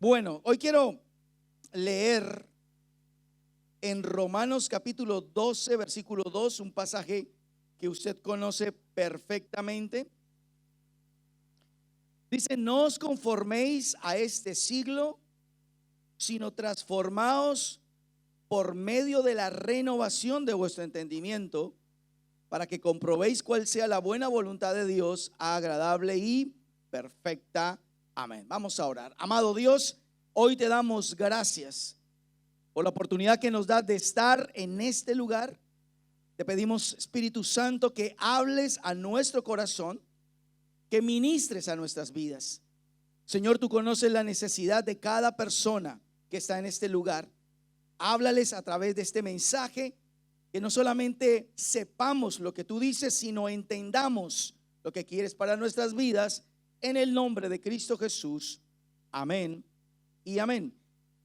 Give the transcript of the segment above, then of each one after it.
Bueno, hoy quiero leer en Romanos capítulo 12, versículo 2, un pasaje que usted conoce perfectamente. Dice: no os conforméis a este siglo, sino transformaos por medio de la renovación de vuestro entendimiento, para que comprobéis cuál sea la buena voluntad de Dios, agradable y perfecta. Amén. Vamos a orar. Amado Dios, hoy te damos gracias por la oportunidad que nos das de estar en este lugar. Te pedimos, Espíritu Santo, que hables a nuestro corazón, que ministres a nuestras vidas. Señor, tú conoces la necesidad de cada persona que está en este lugar. Háblales a través de este mensaje, que no solamente sepamos lo que tú dices, sino entendamos lo que quieres para nuestras vidas, en el nombre de Cristo Jesús. Amén y amén.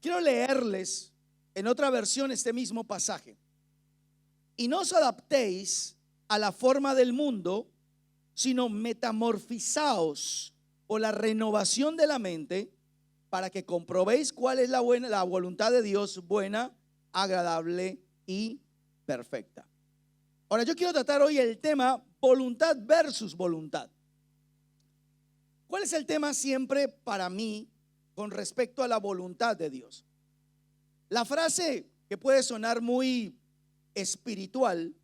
Quiero leerles en otra versión este mismo pasaje. Y no os adaptéis a la forma del mundo, sino metamorfizaos por la renovación de la mente, para que comprobéis cuál es la voluntad de Dios, buena, agradable y perfecta. Ahora, yo quiero tratar hoy el tema voluntad versus voluntad. ¿Cuál es el tema siempre para mí con respecto a la voluntad de Dios? La frase que puede sonar muy espiritual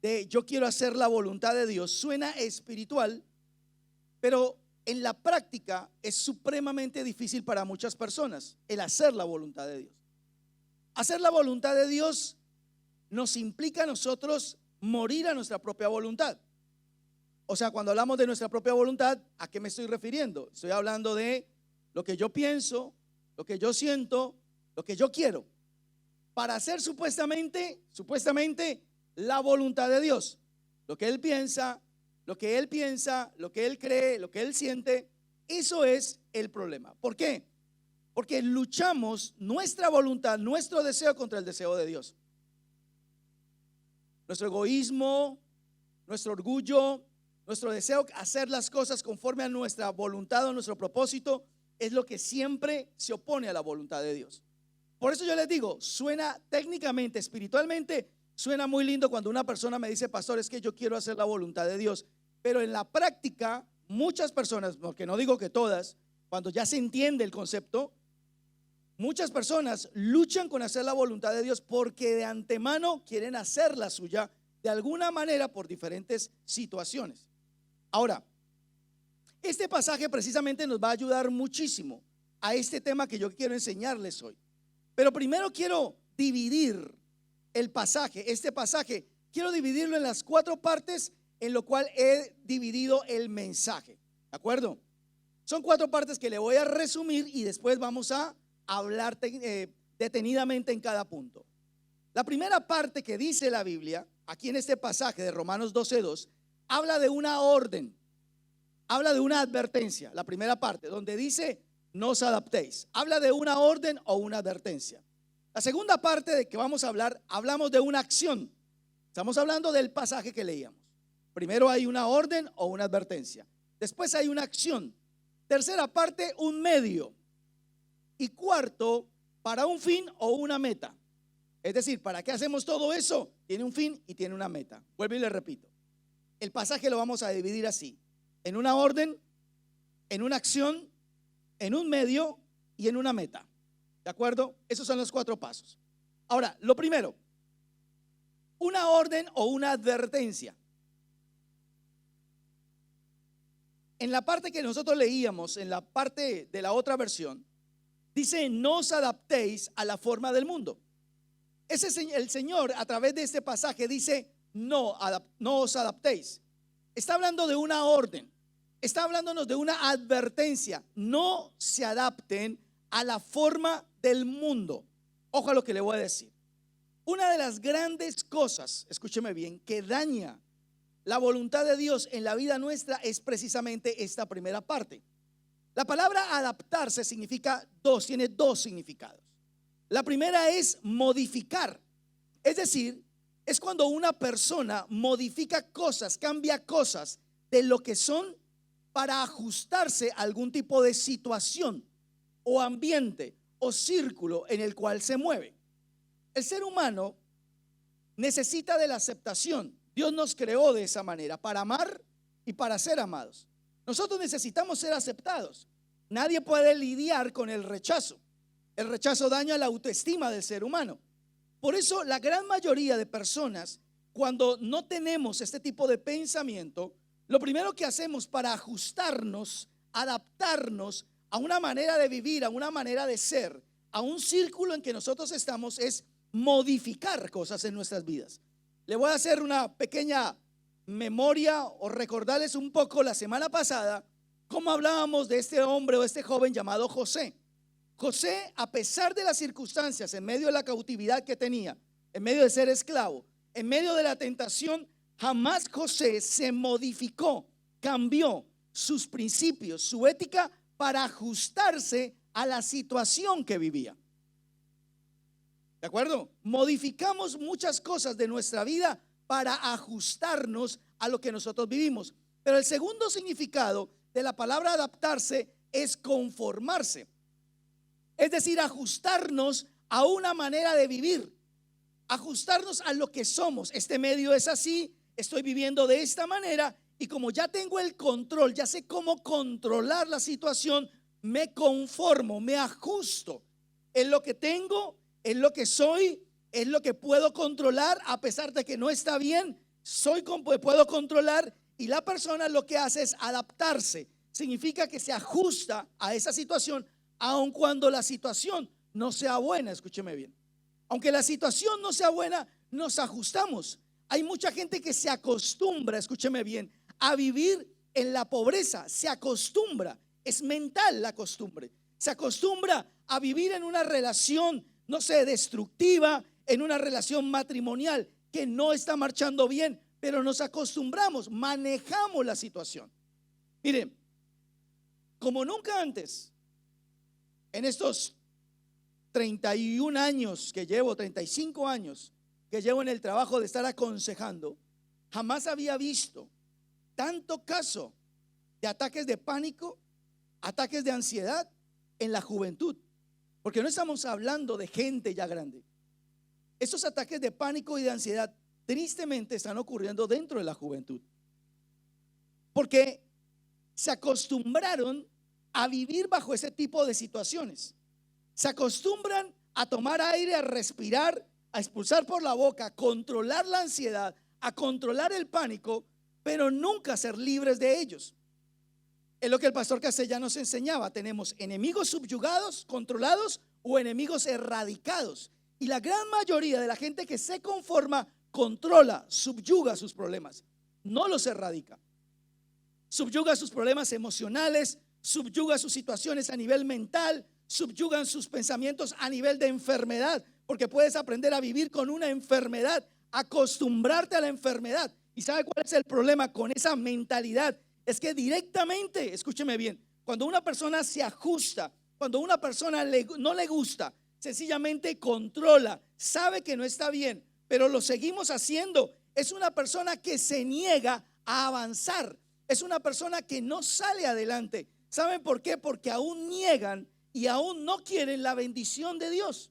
de yo quiero hacer la voluntad de Dios suena espiritual, pero en la práctica es supremamente difícil para muchas personas el hacer la voluntad de Dios. Hacer la voluntad de Dios nos implica a nosotros morir a nuestra propia voluntad. O sea, cuando hablamos de nuestra propia voluntad, ¿a qué me estoy refiriendo? Estoy hablando de lo que yo pienso, lo que yo siento, lo que yo quiero, para hacer supuestamente la voluntad de Dios. Lo que Él piensa, lo que Él cree, lo que Él siente. Eso es el problema. ¿Por qué? Porque luchamos nuestra voluntad, nuestro deseo contra el deseo de Dios. Nuestro egoísmo, nuestro orgullo, nuestro deseo de hacer las cosas conforme a nuestra voluntad o nuestro propósito es lo que siempre se opone a la voluntad de Dios. Por eso yo les digo, suena técnicamente, espiritualmente, suena muy lindo cuando una persona me dice: pastor, es que yo quiero hacer la voluntad de Dios. Pero en la práctica, muchas personas, porque no digo que todas, cuando ya se entiende el concepto, muchas personas luchan con hacer la voluntad de Dios porque de antemano quieren hacer la suya de alguna manera por diferentes situaciones. Ahora, este pasaje precisamente nos va a ayudar muchísimo a este tema que yo quiero enseñarles hoy. Pero primero quiero dividir el pasaje, este pasaje, quiero dividirlo en las 4 partes en lo cual he dividido el mensaje. ¿De acuerdo? Son 4 partes que le voy a resumir y después vamos a hablar detenidamente en cada punto. La primera parte que dice la Biblia, aquí en este pasaje de Romanos 12:2, habla de una orden, habla de una advertencia. La primera parte, donde dice no os adaptéis, habla de una orden o una advertencia. La segunda parte de que vamos a hablar, hablamos de una acción. Estamos hablando del pasaje que leíamos. Primero hay una orden o una advertencia, después hay una acción. Tercera parte, un medio. Y cuarto, para un fin o una meta. Es decir, ¿para qué hacemos todo eso? Tiene un fin y tiene una meta. Vuelvo y le repito. El pasaje lo vamos a dividir así: en una orden, en una acción, en un medio y en una meta. ¿De acuerdo? Esos son los 4 pasos. Ahora, lo primero, una orden o una advertencia. En la parte que nosotros leíamos, en la parte de la otra versión, dice: no os adaptéis a la forma del mundo. El Señor a través de este pasaje dice: no os adaptéis. Está hablando de una orden, está hablándonos de una advertencia. No se adapten a la forma del mundo. Ojo a lo que le voy a decir. Una de las grandes cosas, escúcheme bien, que daña la voluntad de Dios en la vida nuestra es precisamente esta primera parte. La palabra adaptarse tiene 2 significados. La primera es modificar, es decir, es cuando una persona modifica cosas, cambia cosas de lo que son para ajustarse a algún tipo de situación. o ambiente o círculo en el cual se mueve. El ser humano necesita de la aceptación. Dios nos creó de esa manera, para amar y para ser amados. Nosotros necesitamos ser aceptados. Nadie puede lidiar con el rechazo. El rechazo daña la autoestima del ser humano. Por eso la gran mayoría de personas, cuando no tenemos este tipo de pensamiento, lo primero que hacemos para ajustarnos, adaptarnos a una manera de vivir, a una manera de ser, a un círculo en que nosotros estamos, es modificar cosas en nuestras vidas. Le voy a hacer una pequeña memoria o recordarles un poco la semana pasada cómo hablábamos de este hombre o este joven llamado José. José, a pesar de las circunstancias, en medio de la cautividad que tenía, en medio de ser esclavo, en medio de la tentación, jamás José se modificó, cambió sus principios, su ética para ajustarse a la situación que vivía. ¿De acuerdo? Modificamos muchas cosas de nuestra vida para ajustarnos a lo que nosotros vivimos. Pero el segundo significado de la palabra adaptarse es conformarse. Es decir, ajustarnos a una manera de vivir, ajustarnos a lo que somos. Este medio es así, estoy viviendo de esta manera y como ya tengo el control, ya sé cómo controlar la situación, me conformo, me ajusto. Es lo que tengo, es lo que soy, es lo que puedo controlar, a pesar de que no está bien, puedo controlar. Y la persona lo que hace es adaptarse. Significa que se ajusta a esa situación, aun cuando la situación no sea buena. Escúcheme bien. Aunque la situación no sea buena, nos ajustamos. Hay mucha gente que se acostumbra, escúcheme bien, a vivir en la pobreza. Se acostumbra, es mental la costumbre. Se acostumbra a vivir en una relación, no sé, destructiva, en una relación matrimonial que no está marchando bien, pero nos acostumbramos, manejamos la situación. Miren, como nunca antes, en estos 31 años que llevo, 35 años que llevo en el trabajo de estar aconsejando, jamás había visto tanto caso de ataques de pánico, ataques de ansiedad en la juventud. Porque no estamos hablando de gente ya grande. Estos ataques de pánico y de ansiedad tristemente están ocurriendo dentro de la juventud. Porque se acostumbraron a vivir bajo ese tipo de situaciones. Se acostumbran a tomar aire, a respirar, a expulsar por la boca, a controlar la ansiedad, a controlar el pánico, pero nunca ser libres de ellos. Es lo que el pastor Castellanos enseñaba. Tenemos enemigos subyugados, controlados, o enemigos erradicados. Y la gran mayoría de la gente que se conforma, controla, subyuga sus problemas, no los erradica. Subyuga sus problemas emocionales, subyuga sus situaciones a nivel mental, subyugan sus pensamientos a nivel de enfermedad, porque puedes aprender a vivir con una enfermedad, acostumbrarte a la enfermedad. ¿Y sabe cuál es el problema con esa mentalidad? Es que directamente, escúcheme bien, cuando una persona se ajusta, cuando una persona no le gusta, sencillamente controla, sabe que no está bien, pero lo seguimos haciendo, es una persona que se niega a avanzar, es una persona que no sale adelante. ¿Saben por qué? Porque aún niegan y aún no quieren la bendición de Dios.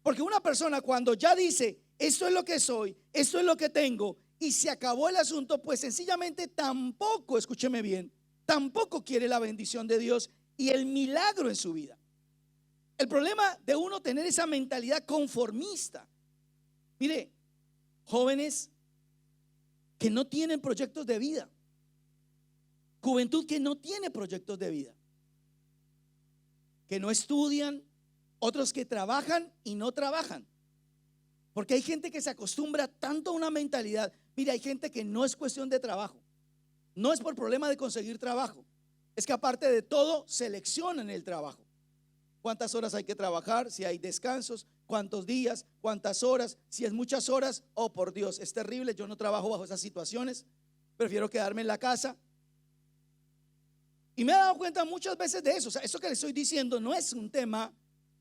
Porque una persona cuando ya dice, esto es lo que soy, esto es lo que tengo, y se acabó el asunto, pues sencillamente tampoco, escúcheme bien, tampoco quiere la bendición de Dios y el milagro en su vida. El problema de uno tener esa mentalidad conformista. Mire, jóvenes que no tienen proyectos de vida, juventud que no tiene proyectos de vida, que no estudian, otros que trabajan y no trabajan. Porque hay gente que se acostumbra tanto a una mentalidad. Mira, hay gente que no es cuestión de trabajo, no es por problema de conseguir trabajo, es que aparte de todo seleccionan el trabajo. ¿Cuántas horas hay que trabajar? Si hay descansos, cuántos días, cuántas horas, si es muchas horas. Oh, por Dios, es terrible. Yo no trabajo bajo esas situaciones, prefiero quedarme en la casa. Y me he dado cuenta muchas veces de eso. O sea, eso que le estoy diciendo no es un tema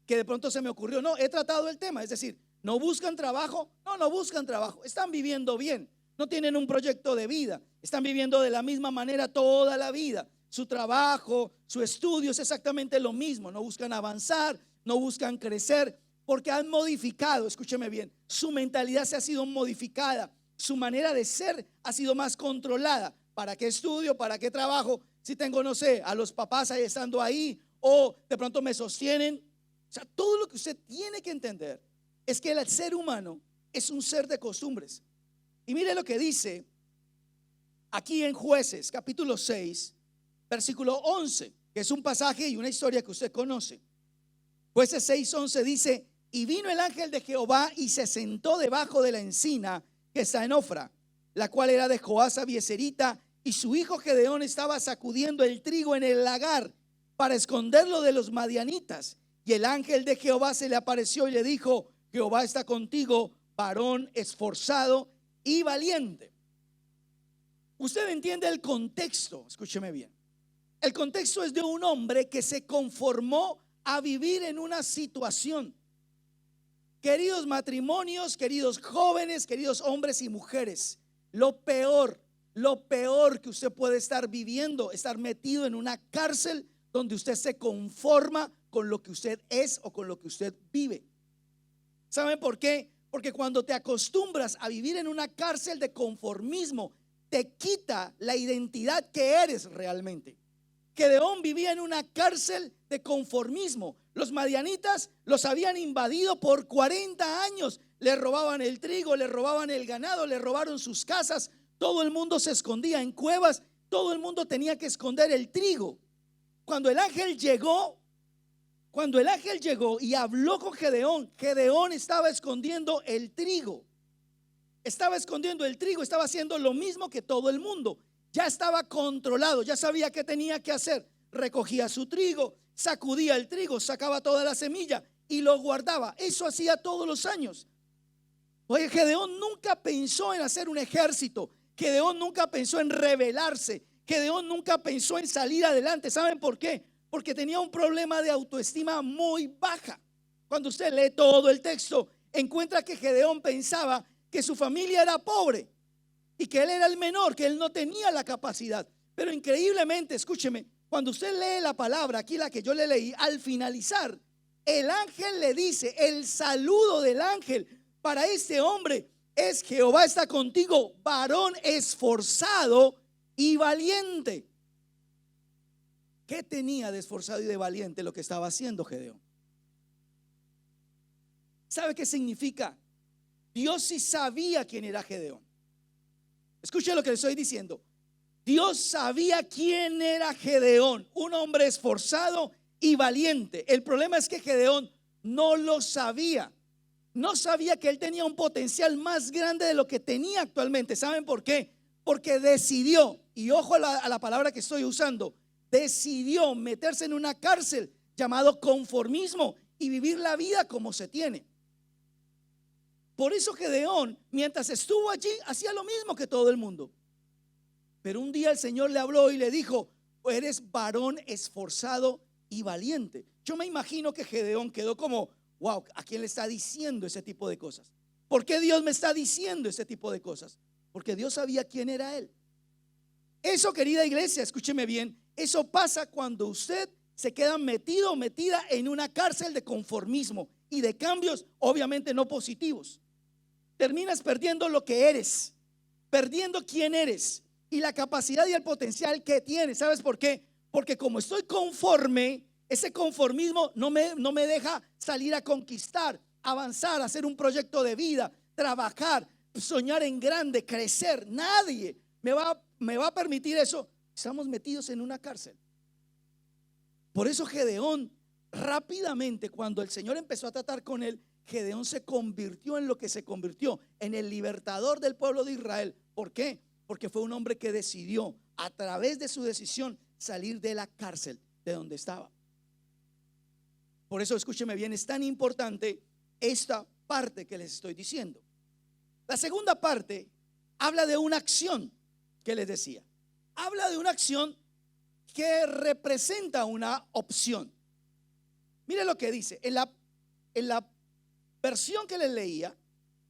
que de pronto se me ocurrió. No, he tratado el tema. Es decir, no buscan trabajo. No buscan trabajo. Están viviendo bien. No tienen un proyecto de vida. Están viviendo de la misma manera toda la vida. su trabajo, su estudio es exactamente lo mismo. No buscan avanzar, no buscan crecer, porque han modificado, escúcheme bien, su mentalidad se ha sido modificada, su manera de ser ha sido más controlada. ¿Para qué estudio? ¿Para qué trabajo? Si tengo, no sé, a los papás ahí estando ahí, o de pronto me sostienen. O sea, todo lo que usted tiene que entender es que el ser humano es un ser de costumbres. Y mire lo que dice aquí en Jueces capítulo 6 versículo 11, que es un pasaje y una historia que usted conoce. Jueces 6:11 dice: y vino el ángel de Jehová y se sentó debajo de la encina que está en Ofra, la cual era de Joás Abieserita, y su hijo Gedeón estaba sacudiendo el trigo en el lagar para esconderlo de los madianitas. Y el ángel de Jehová se le apareció y le dijo: Jehová está contigo, varón esforzado y valiente. Usted entiende el contexto, escúcheme bien. El contexto es de un hombre que se conformó a vivir en una situación. Queridos matrimonios, queridos jóvenes, queridos hombres y mujeres, lo peor que usted puede estar viviendo, estar metido en una cárcel donde usted se conforma con lo que usted es o con lo que usted vive. ¿Saben por qué? Porque cuando te acostumbras a vivir en una cárcel de conformismo, te quita la identidad que eres realmente. Gedeón vivía en una cárcel de conformismo. Los madianitas los habían invadido por 40 años. Le robaban el trigo, le robaban el ganado, le robaron sus casas. Todo el mundo se escondía en cuevas. Todo el mundo tenía que esconder el trigo. Cuando el ángel llegó y habló con Gedeón, Gedeón estaba escondiendo el trigo. Estaba escondiendo el trigo, estaba haciendo lo mismo que todo el mundo. Ya estaba controlado, ya sabía qué tenía que hacer. Recogía su trigo, sacudía el trigo, sacaba toda la semilla y lo guardaba. Eso hacía todos los años. Oye, Gedeón nunca pensó en hacer un ejército. Gedeón nunca pensó en rebelarse. Gedeón nunca pensó en salir adelante. ¿Saben por qué? Porque tenía un problema de autoestima muy baja. Cuando usted lee todo el texto, encuentra que Gedeón pensaba que su familia era pobre y que él era el menor, que él no tenía la capacidad. Pero increíblemente, escúcheme, cuando usted lee la palabra, aquí la que yo le leí, al finalizar, el ángel le dice, el saludo del ángel para este hombre es: Jehová está contigo, varón esforzado y valiente. ¿Qué tenía de esforzado y de valiente lo que estaba haciendo Gedeón? ¿Sabe qué significa? Dios sí sabía quién era Gedeón. Escuche lo que le estoy diciendo. Dios sabía quién era Gedeón, un hombre esforzado y valiente. El problema es que Gedeón no lo sabía. No sabía que él tenía un potencial más grande de lo que tenía actualmente. ¿Saben por qué? Porque decidió, y ojo a la palabra que estoy usando, decidió meterse en una cárcel llamado conformismo y vivir la vida como se tiene. Por eso Gedeón, mientras estuvo allí, hacía lo mismo que todo el mundo. Pero un día el Señor le habló y le dijo: eres varón esforzado y valiente. Yo me imagino que Gedeón quedó como: wow, ¿a quién le está diciendo ese tipo de cosas? ¿Por qué Dios me está diciendo ese tipo de cosas? Porque Dios sabía quién era él. Eso, querida iglesia, escúcheme bien, eso pasa cuando usted se queda metido o metida en una cárcel de conformismo y de cambios obviamente no positivos. Terminas perdiendo lo que eres, perdiendo quién eres y la capacidad y el potencial que tienes. ¿Sabes por qué? Porque como estoy conforme, ese conformismo no me deja salir a conquistar, avanzar, hacer un proyecto de vida, trabajar, soñar en grande, crecer. Nadie me va a permitir eso. Estamos metidos en una cárcel. Por eso Gedeón rápidamente, cuando el Señor empezó a tratar con él, Gedeón se convirtió en lo que se convirtió, en el libertador del pueblo de Israel. ¿Por qué? Porque fue un hombre que decidió, a través de su decisión, salir de la cárcel de donde estaba. Por eso, escúcheme bien, es tan importante esta parte que les estoy diciendo. La segunda parte habla de una acción que les decía. Habla de una acción que representa una opción. Mire lo que dice en la versión que les leía.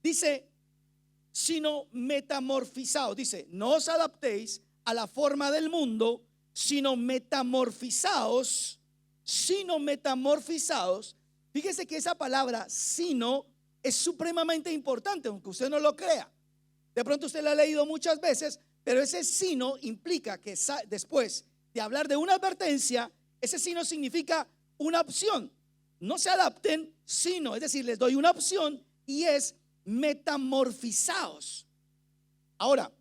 Dice: sino metamorfizados. Dice: no os adaptéis a la forma del mundo, sino metamorfizaos, sino metamorfizaos. Fíjese que esa palabra sino es supremamente importante, aunque usted no lo crea. De pronto usted la ha leído muchas veces, pero ese sino implica que después de hablar de una advertencia, ese sino significa una opción. No se adapten, sino, es decir, les doy una opción y es metamorfizaos. Ahora,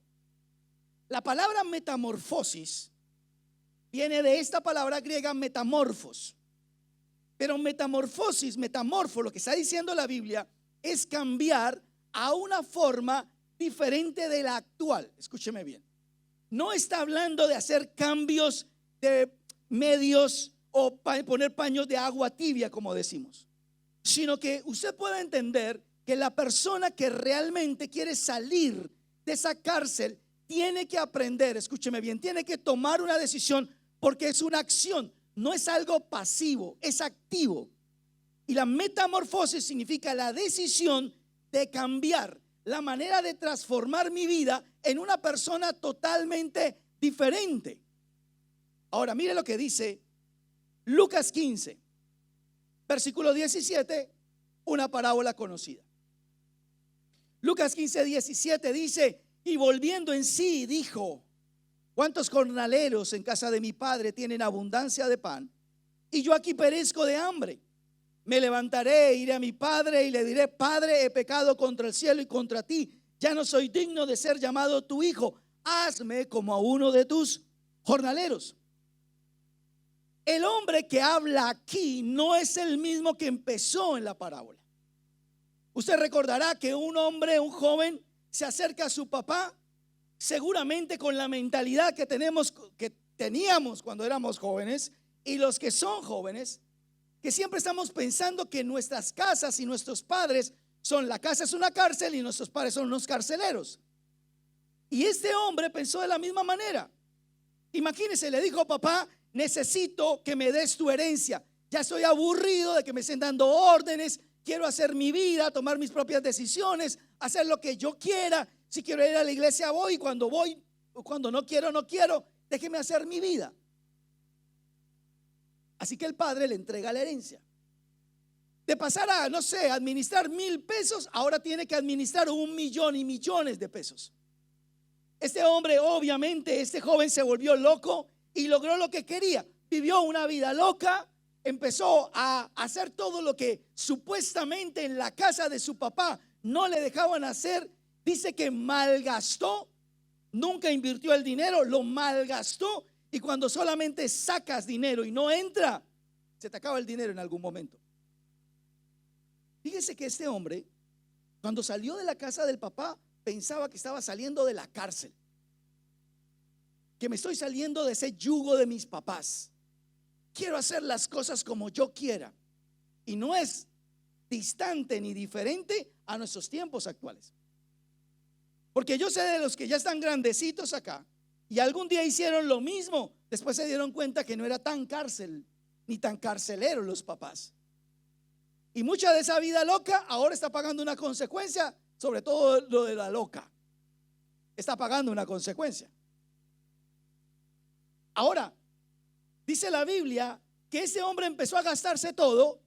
la palabra metamorfosis viene de esta palabra griega metamorfos. Pero metamorfosis, metamorfo, lo que está diciendo la Biblia es cambiar a una forma diferente de la actual. Escúcheme bien. No está hablando de hacer cambios de medios o poner paños de agua tibia, como decimos, sino que usted puede entender que la persona que realmente quiere salir de esa cárcel tiene que aprender, escúcheme bien, tiene que tomar una decisión, porque es una acción, no es algo pasivo, es activo. Y la metamorfosis significa la decisión de cambiar, la manera de transformar mi vida en una persona totalmente diferente. Ahora mire lo que dice Lucas 15, versículo 17, una parábola conocida. Lucas 15, 17 dice: y volviendo en sí dijo: ¿cuántos jornaleros en casa de mi padre tienen abundancia de pan? Y yo aquí perezco de hambre. Me levantaré, iré a mi padre y le diré: Padre, he pecado contra el cielo y contra ti. Ya no soy digno de ser llamado tu hijo. Hazme como a uno de tus jornaleros. El hombre que habla aquí no es el mismo que empezó en la parábola. Usted recordará que un hombre, un joven, se acerca a su papá, seguramente con la mentalidad que teníamos cuando éramos jóvenes, y los que son jóvenes, que siempre estamos pensando que nuestras casas y nuestros padres la casa es una cárcel y nuestros padres son unos carceleros. Y este hombre pensó de la misma manera. Imagínese, le dijo: papá, necesito que me des tu herencia. Ya estoy aburrido de que me estén dando órdenes. Quiero hacer mi vida, tomar mis propias decisiones, hacer lo que yo quiera. Si quiero ir a la iglesia voy, cuando no quiero, no quiero. Déjeme hacer mi vida. Así que el padre le entrega la herencia. De pasar a, no sé, administrar 1,000 pesos, ahora tiene que administrar 1,000,000 y millones de pesos. Este hombre, obviamente, este joven se volvió loco y logró lo que quería. Vivió una vida loca, empezó a hacer todo lo que supuestamente en la casa de su papá no le dejaban hacer. Dice que malgastó, nunca invirtió el dinero, lo malgastó. Y cuando solamente sacas dinero y no entra, se te acaba el dinero en algún momento. Fíjese que este hombre, cuando salió de la casa del papá, pensaba que estaba saliendo de la cárcel, que me estoy saliendo de ese yugo de mis papás. Quiero hacer las cosas como yo quiera. Y no es distante ni diferente a nuestros tiempos actuales. Porque yo sé de los que ya están grandecitos acá y algún día hicieron lo mismo. Después se dieron cuenta que no era tan cárcel ni tan carcelero los papás. Y mucha de esa vida loca ahora está pagando una consecuencia. Sobre todo lo de la loca está pagando una consecuencia. Ahora, dice la Biblia que ese hombre empezó a gastarse todo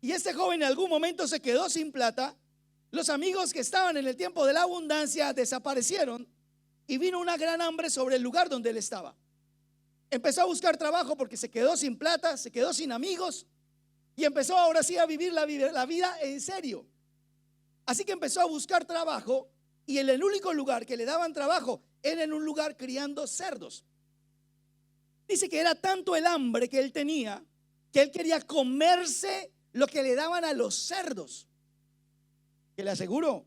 y este joven en algún momento se quedó sin plata. Los amigos que estaban en el tiempo de la abundancia desaparecieron y vino una gran hambre sobre el lugar donde él estaba. Empezó a buscar trabajo porque se quedó sin plata, se quedó sin amigos y empezó ahora sí a vivir la vida en serio. Así que empezó a buscar trabajo y en el único lugar que le daban trabajo era en un lugar criando cerdos. Dice que era tanto el hambre que él tenía que él quería comerse lo que le daban a los cerdos. Que le aseguro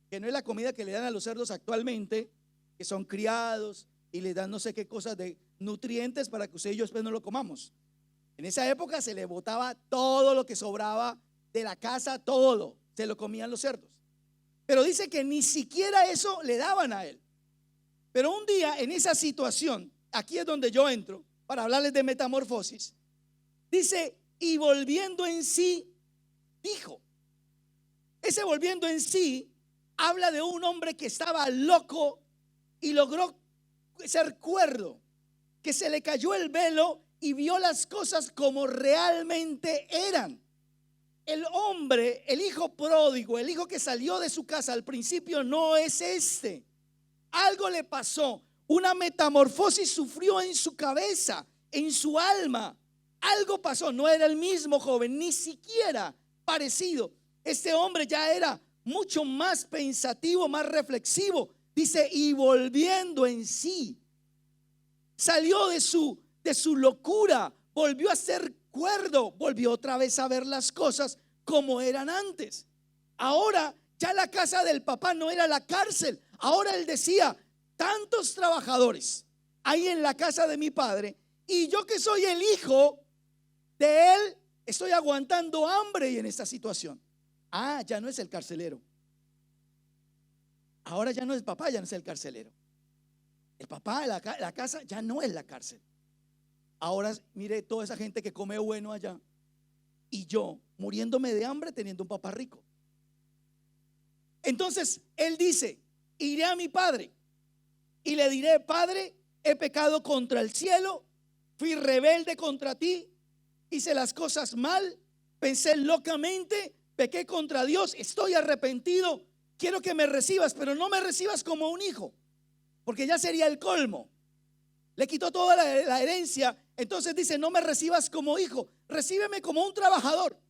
que no es la comida que le dan a los cerdos actualmente, que son criados y le dan no sé qué cosas de nutrientes para que usted y yo después no lo comamos. En esa época se le botaba todo lo que sobraba de la casa, todo se lo comían los cerdos. Pero dice que ni siquiera eso le daban a él. Pero un día en esa situación, aquí es donde yo entro para hablarles de metamorfosis. Dice: y volviendo en sí, dijo. Ese volviendo en sí habla de un hombre que estaba loco y logró ser cuerdo, que se le cayó el velo y vio las cosas como realmente eran. El hombre, el hijo pródigo, el hijo que salió de su casa al principio no es este. Algo le pasó, una metamorfosis sufrió en su cabeza, en su alma. Algo pasó, no era el mismo joven, ni siquiera parecido. Este hombre ya era mucho más pensativo, más reflexivo. Dice, y volviendo en sí, salió de su locura, volvió a ser cuerdo, volvió otra vez a ver las cosas como eran antes. Ahora ya la casa del papá no era la cárcel. Ahora él decía, tantos trabajadores hay en la casa de mi padre, y yo que soy el hijo de él, estoy aguantando hambre y en esta situación. Ah, ya no es el carcelero. Ahora ya no es el papá, ya no es el carcelero. El papá, la casa ya no es la cárcel. Ahora mire toda esa gente que come bueno allá, y yo muriéndome de hambre teniendo un papá rico. Entonces él dice, iré a mi padre y le diré, Padre, he pecado contra el cielo, fui rebelde contra ti, hice las cosas mal, pensé locamente, pequé contra Dios, estoy arrepentido, quiero que me recibas, pero no me recibas como un hijo, porque ya sería el colmo. Le quitó toda la herencia. Entonces dice, no me recibas como hijo, recíbeme como un trabajador,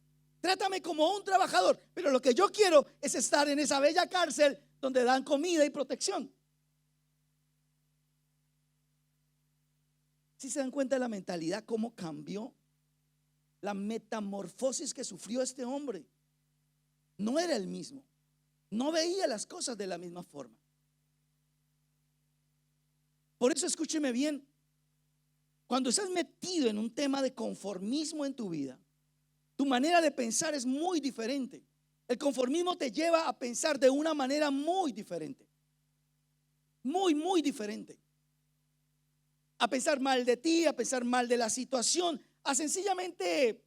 trátame como un trabajador. Pero lo que yo quiero es estar en esa bella cárcel donde dan comida y protección. Si se dan cuenta de la mentalidad, cómo cambió, la metamorfosis que sufrió este hombre. No era el mismo, no veía las cosas de la misma forma. Por eso escúcheme bien, cuando estás metido en un tema de conformismo en tu vida, tu manera de pensar es muy diferente. El conformismo te lleva a pensar de una manera muy diferente, muy diferente. A pensar mal de ti, a pensar mal de la situación, a sencillamente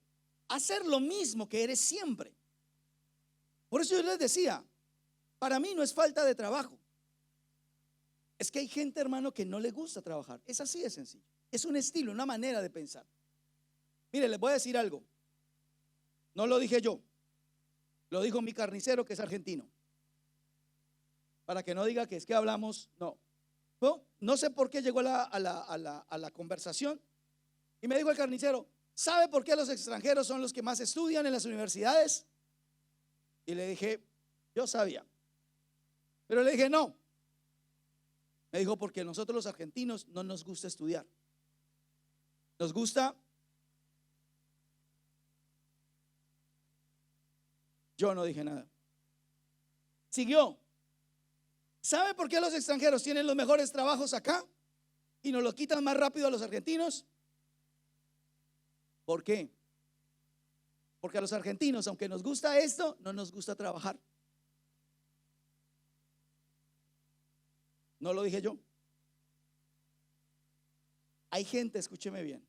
hacer lo mismo que eres siempre. Por eso yo les decía, para mí no es falta de trabajo. Es que hay gente, hermano, que no le gusta trabajar. Es así de sencillo. Es un estilo, una manera de pensar. Mire, les voy a decir algo. No lo dije yo, lo dijo mi carnicero, que es argentino. Para que no diga que es que hablamos, no sé por qué llegó a la conversación. Y me dijo el carnicero, ¿sabe por qué los extranjeros son los que más estudian en las universidades? Y le dije, yo sabía. Pero le dije, no. Me dijo, porque nosotros los argentinos no nos gusta estudiar. Nos gusta. Yo no dije nada. Siguió. ¿Sabe por qué los extranjeros tienen los mejores trabajos acá y nos los quitan más rápido a los argentinos? ¿Por qué? Porque a los argentinos, aunque nos gusta esto, no nos gusta trabajar. No lo dije yo. Hay gente, escúcheme bien,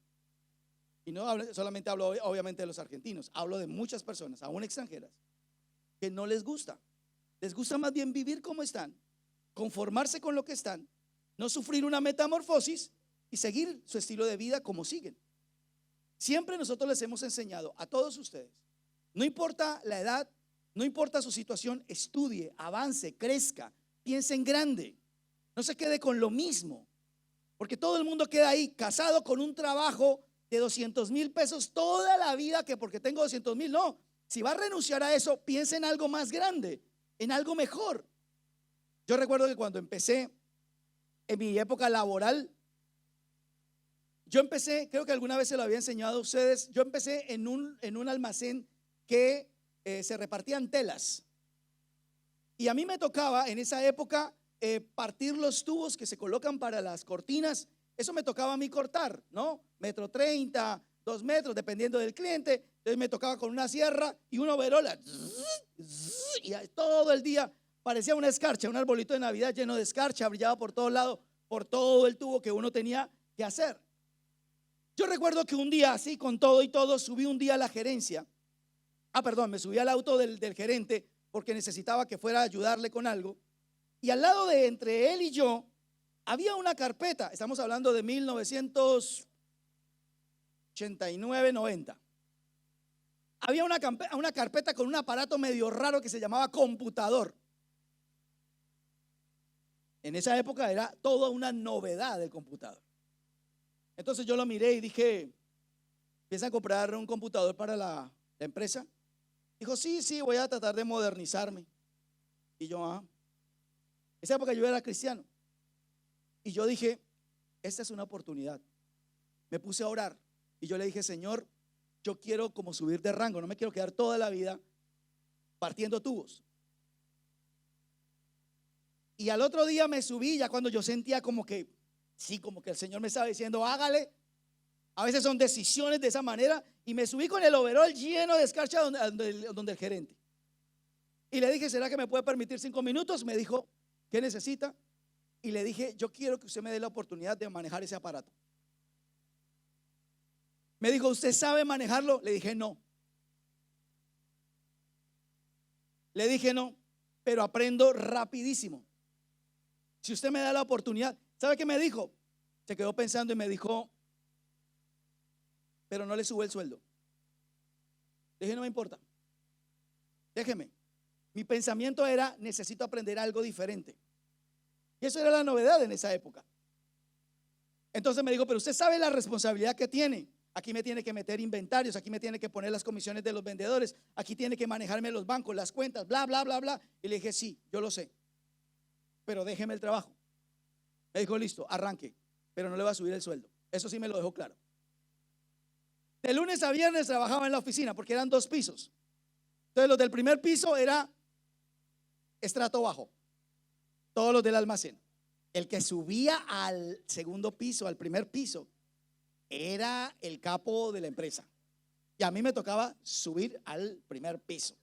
y no solamente hablo obviamente de los argentinos, hablo de muchas personas, aún extranjeras, que no les gusta más bien vivir como están, conformarse con lo que están, no sufrir una metamorfosis y seguir su estilo de vida como siguen. Siempre nosotros les hemos enseñado a todos ustedes, no importa la edad, no importa su situación, estudie, avance, crezca, piense en grande. No se quede con lo mismo, porque todo el mundo queda ahí casado con un trabajo de 200,000 pesos toda la vida, que porque tengo 200,000, no. Si va a renunciar a eso, piense en algo más grande, en algo mejor. Yo recuerdo que cuando empecé en mi época laboral, yo empecé, creo que alguna vez se lo había enseñado a ustedes, yo empecé en un almacén que se repartían telas. Y a mí me tocaba en esa época partir los tubos que se colocan para las cortinas. Eso me tocaba a mí cortar, ¿no? 1,30 m, 2 metros, dependiendo del cliente. Entonces me tocaba con una sierra y una overola, y todo el día parecía una escarcha, un arbolito de Navidad lleno de escarcha, brillaba por todos lados, por todo el tubo que uno tenía que hacer. Yo recuerdo que un día así, con todo y todo, subí un día a la gerencia. Me subí al auto del gerente porque necesitaba que fuera a ayudarle con algo. Y al lado de entre él y yo había una carpeta, estamos hablando de 1989, 90. Había una carpeta con un aparato medio raro que se llamaba computador. En esa época era toda una novedad del computador. Entonces yo lo miré y dije, ¿piensan comprar un computador para la empresa? Dijo, sí, voy a tratar de modernizarme. Y yo, en esa época yo era cristiano. Y yo dije, esta es una oportunidad. Me puse a orar y yo le dije, Señor, yo quiero como subir de rango, no me quiero quedar toda la vida partiendo tubos. Y al otro día me subí, ya cuando yo sentía como que, sí, como que el Señor me estaba diciendo, hágale. A veces son decisiones de esa manera. Y me subí con el overol lleno de escarcha donde el gerente. Y le dije, ¿será que me puede permitir 5 minutos? Me dijo, ¿qué necesita? Y le dije, yo quiero que usted me dé la oportunidad de manejar ese aparato. Me dijo, ¿usted sabe manejarlo? Le dije, no. Le dije, no, pero aprendo rapidísimo. Si usted me da la oportunidad. ¿Sabe qué me dijo? Se quedó pensando y me dijo, pero no le sube el sueldo. Le dije, no me importa, déjeme. Mi pensamiento era, necesito aprender algo diferente. Y eso era la novedad en esa época. Entonces me dijo, pero usted sabe la responsabilidad que tiene. Aquí me tiene que meter inventarios, aquí me tiene que poner las comisiones de los vendedores, aquí tiene que manejarme los bancos, las cuentas, bla, bla, bla, bla. Y le dije, sí, yo lo sé, pero déjeme el trabajo. Me dijo, listo, arranque, pero no le va a subir el sueldo. Eso sí me lo dejó claro. De lunes a viernes trabajaba en la oficina porque eran 2 pisos. Entonces los del primer piso era estrato bajo, todos los del almacén. El que subía al segundo piso, al primer piso, era el capo de la empresa. Y a mí me tocaba subir al primer piso.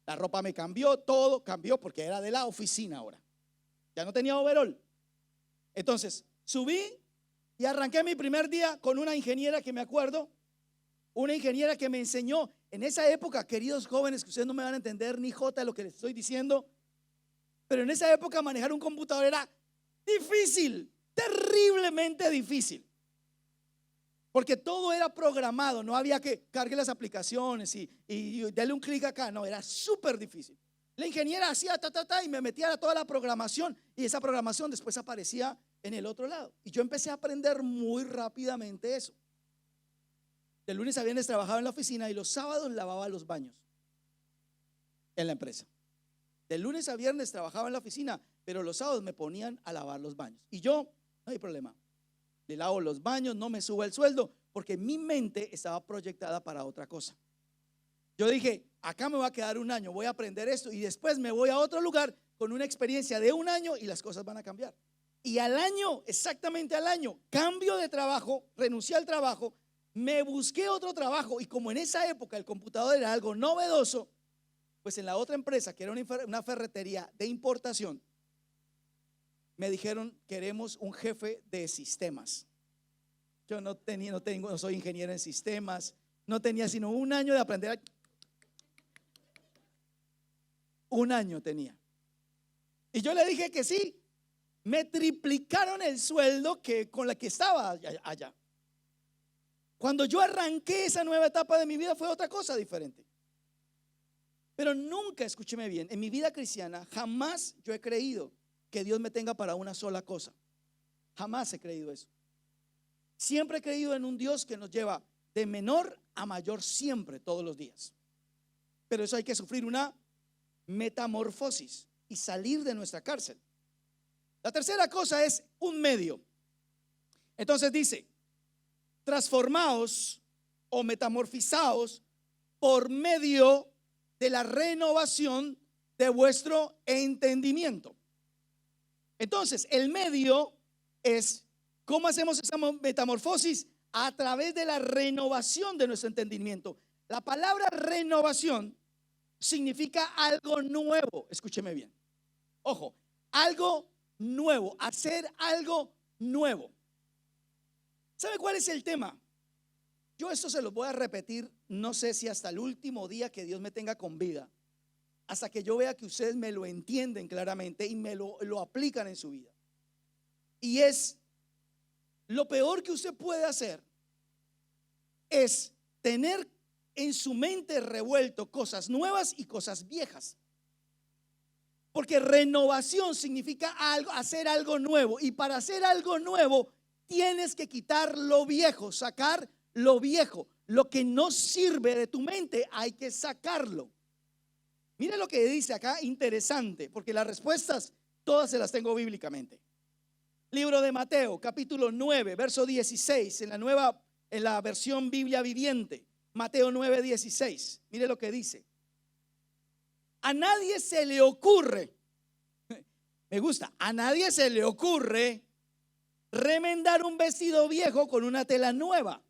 La ropa me cambió, todo cambió porque era de la oficina ahora. Ya no tenía overol. Entonces subí y arranqué mi primer día con una ingeniera que me acuerdo. Una ingeniera que me enseñó en esa época, queridos jóvenes, que ustedes no me van a entender ni jota de lo que les estoy diciendo, pero en esa época manejar un computador era difícil, terriblemente difícil, porque todo era programado, no había que cargue las aplicaciones y darle un clic acá, no, era súper difícil. La ingeniera hacía y me metía a toda la programación y esa programación después aparecía en el otro lado. Y yo empecé a aprender muy rápidamente eso. De lunes a viernes trabajaba en la oficina y los sábados lavaba los baños en la empresa. De lunes a viernes trabajaba en la oficina, pero los sábados me ponían a lavar los baños. Y yo, no hay problema, le lavo los baños, no me suba el sueldo, porque mi mente estaba proyectada para otra cosa. Yo dije, acá me voy a quedar 1 año, voy a aprender esto y después me voy a otro lugar con una experiencia de 1 año y las cosas van a cambiar. Y al año, exactamente al año, cambio de trabajo, renuncié al trabajo, me busqué otro trabajo y como en esa época el computador era algo novedoso, pues en la otra empresa, que era una ferretería de importación, me dijeron, queremos un jefe de sistemas. Yo no soy ingeniero en sistemas, no tenía sino 1 año de aprender. 1 año tenía. Y yo le dije que sí. Me triplicaron el sueldo con la que estaba allá. Cuando yo arranqué esa nueva etapa de mi vida fue otra cosa diferente. Pero nunca, escúcheme bien, en mi vida cristiana jamás yo he creído que Dios me tenga para una sola cosa. Jamás he creído eso. Siempre he creído en un Dios que nos lleva de menor a mayor siempre, todos los días. Pero eso hay que sufrir una metamorfosis y salir de nuestra cárcel. La tercera cosa es un medio. Entonces dice, transformaos o metamorfizaos por medio de la renovación de vuestro entendimiento. Entonces, el medio es, ¿cómo hacemos esa metamorfosis? A través de la renovación de nuestro entendimiento. La palabra renovación significa algo nuevo. Escúcheme bien. Ojo, algo nuevo, hacer algo nuevo. ¿Sabe cuál es el tema? Yo esto se lo voy a repetir, no sé si hasta el último día que Dios me tenga con vida, hasta que yo vea que ustedes me lo entienden claramente y me lo aplican en su vida. Y es lo peor que usted puede hacer, es tener en su mente revuelto cosas nuevas y cosas viejas. Porque renovación significa algo, hacer algo nuevo. Y para hacer algo nuevo tienes que quitar lo viejo, sacar lo viejo. Lo que no sirve de tu mente hay que sacarlo. Mire lo que dice acá, interesante, porque las respuestas todas se las tengo bíblicamente. Libro de Mateo, capítulo 9, verso 16, en la versión Biblia viviente. Mateo 9, 16. Mire lo que dice. A nadie se le ocurre, me gusta, a nadie se le ocurre remendar un vestido viejo con una tela nueva,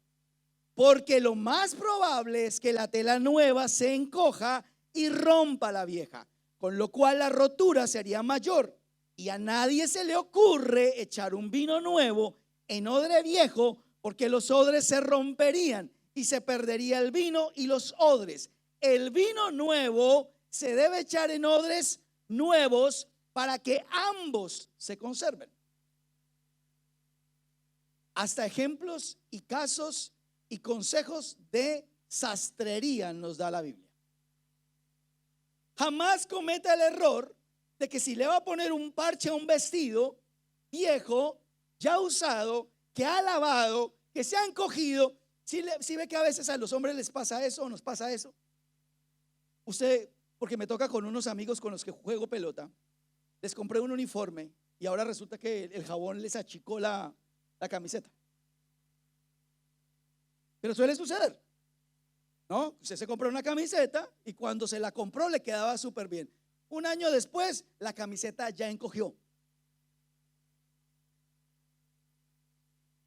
porque lo más probable es que la tela nueva se encoja y rompa la vieja, con lo cual la rotura sería mayor. Y a nadie se le ocurre echar un vino nuevo en odre viejo, porque los odres se romperían y se perdería el vino y los odres. El vino nuevo se debe echar en odres nuevos para que ambos se conserven. Hasta ejemplos y casos y consejos de sastrería nos da la Biblia. Jamás cometa el error de que si le va a poner un parche a un vestido viejo, ya usado, que ha lavado, que se ha encogido, si ve que a veces a los hombres les pasa eso o nos pasa eso. Usted, porque me toca con unos amigos con los que juego pelota, les compré un uniforme y ahora resulta que el jabón les achicó la camiseta. Pero suele suceder, ¿no? Usted se compró una camiseta y cuando se la compró le quedaba súper bien. Un año después la camiseta ya encogió.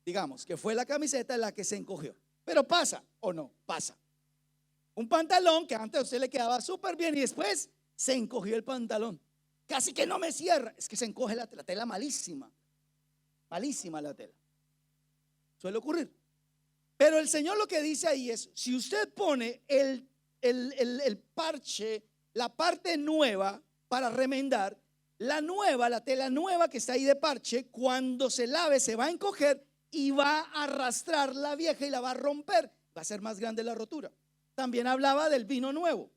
Digamos que fue la camiseta la que se encogió. Pero pasa o no, pasa. Un pantalón que antes a usted le quedaba súper bien y después se encogió el pantalón. Casi que no me cierra. Es que se encoge la tela malísima. Malísima la tela. Suele ocurrir. Pero el Señor lo que dice ahí es, si usted pone el parche, la parte nueva para remendar, la nueva, la tela nueva que está ahí de parche, cuando se lave se va a encoger y va a arrastrar la vieja y la va a romper. Va a ser más grande la rotura. También hablaba del vino nuevo.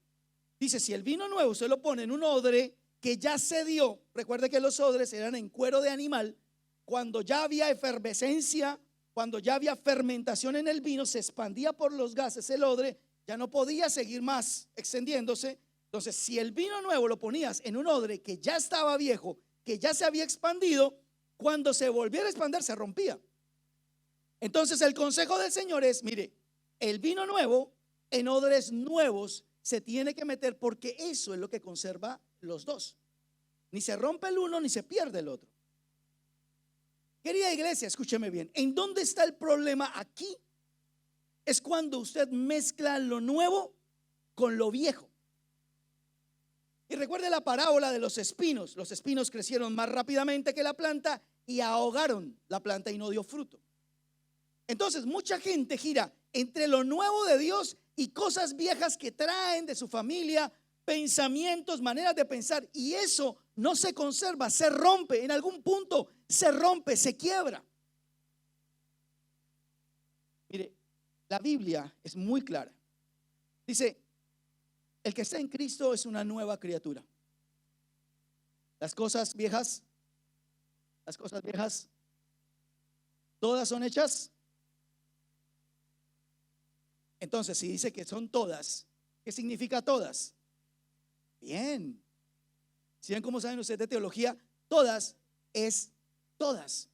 Dice, si el vino nuevo se lo pone en un odre que ya se dio, recuerde que los odres eran en cuero de animal, cuando ya había efervescencia, cuando ya había fermentación en el vino, se expandía por los gases el odre, ya no podía seguir más extendiéndose. Entonces, si el vino nuevo lo ponías en un odre que ya estaba viejo, que ya se había expandido, cuando se volviera a expandir se rompía. Entonces, el consejo del Señor es, mire, el vino nuevo en odres nuevos se tiene que meter, porque eso es lo que conserva los dos. Ni se rompe el uno ni se pierde el otro. Querida iglesia, escúcheme bien. ¿En dónde está el problema aquí? Es cuando usted mezcla lo nuevo con lo viejo. Y recuerde la parábola de los espinos. Los espinos crecieron más rápidamente que la planta y ahogaron la planta y no dio fruto. Entonces mucha gente gira entre lo nuevo de Dios y cosas viejas que traen de su familia, pensamientos, maneras de pensar, y eso no se conserva, se rompe, en algún punto se rompe, se quiebra. Mire, la Biblia es muy clara. Dice, el que está en Cristo es una nueva criatura. Las cosas viejas, todas son hechas. Entonces, si dice que son todas, ¿qué significa todas? Bien. Si ven cómo saben ustedes de teología, todas es todas.